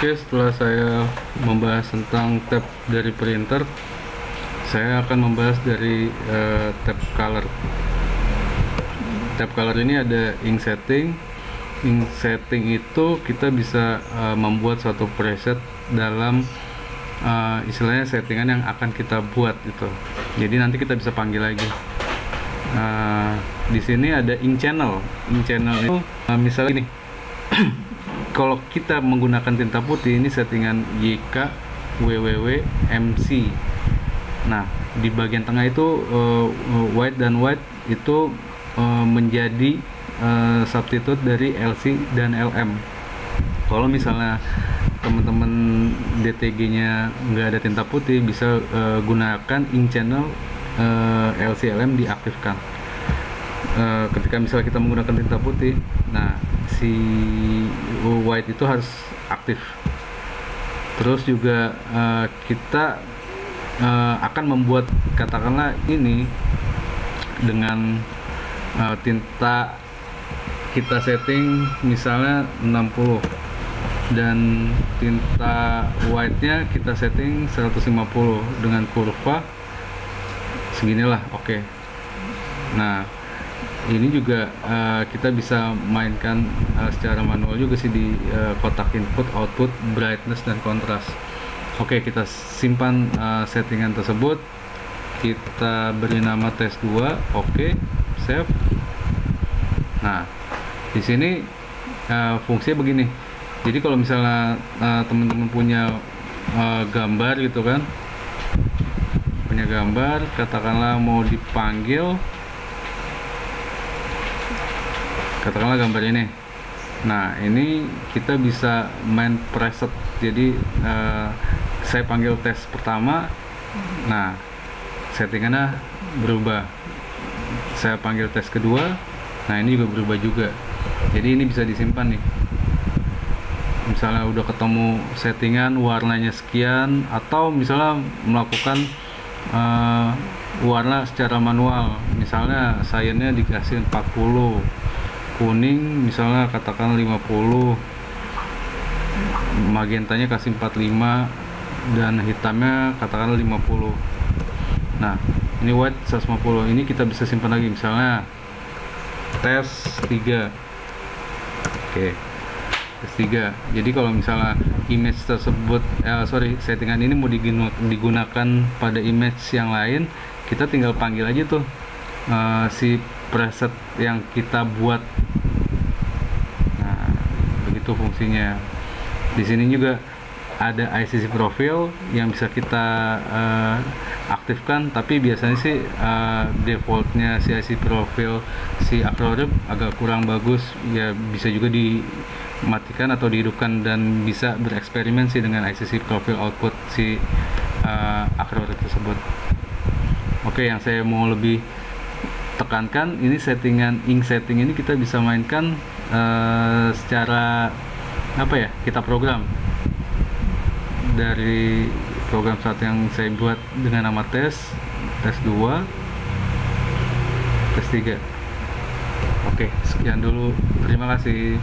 Oke, setelah saya membahas tentang tab dari printer, saya akan membahas dari tab color. Tab color ini ada ink setting. Ink setting itu kita bisa membuat suatu preset dalam istilahnya settingan yang akan kita buat itu. Jadi nanti kita bisa panggil lagi. Di sini ada ink channel. Ink channel itu misalnya ini. Kalau kita menggunakan tinta putih, ini settingan YK WWW MC. Nah, di bagian tengah itu white dan white itu menjadi substitute dari LC dan LM. Kalau misalnya teman-teman DTG-nya nggak ada tinta putih, bisa gunakan ink channel LC LM diaktifkan. Ketika misalnya kita menggunakan tinta putih, nah si white itu harus aktif. Terus juga kita akan membuat, katakanlah ini dengan tinta kita setting misalnya 60 dan tinta white-nya kita setting 150 dengan kurva seginilah. Oke. Nah, ini juga kita bisa mainkan secara manual juga sih di kotak input, output, brightness, dan kontras. Oke, kita simpan settingan tersebut, kita beri nama test 2. Oke, save. Nah, di sini fungsinya begini. Jadi kalau misalnya teman-teman punya gambar gitu kan, punya gambar, katakanlah mau dipanggil, katakanlah gambar ini. Nah, ini kita bisa main preset. Jadi saya panggil tes pertama, nah settingannya berubah. Saya panggil tes kedua, nah ini juga berubah juga. Jadi ini bisa disimpan nih. Misalnya udah ketemu settingan warnanya sekian, atau misalnya melakukan warna secara manual. Misalnya cyannya dikasih 40, kuning misalnya katakan 50, magentanya kasih 45, dan hitamnya katakan 50. Nah, ini white 150. Ini kita bisa simpan lagi, misalnya tes 3. Oke, tes 3. Jadi kalau misalnya image tersebut settingan ini mau digunakan pada image yang lain, kita tinggal panggil aja tuh si preset yang kita buat. Nah, begitu fungsinya. Di sini juga ada ICC profil yang bisa kita aktifkan, tapi biasanya sih defaultnya si ICC profil si Acrorep agak kurang bagus ya, bisa juga dimatikan atau dihidupkan dan bisa bereksperimen sih dengan ICC profil output si Acrorep tersebut. Oke, yang saya mau lebih tekankan, ini settingan ink setting ini kita bisa mainkan secara kita program dari program saat yang saya buat dengan nama tes 2, tes 3. Oke, sekian dulu, terima kasih.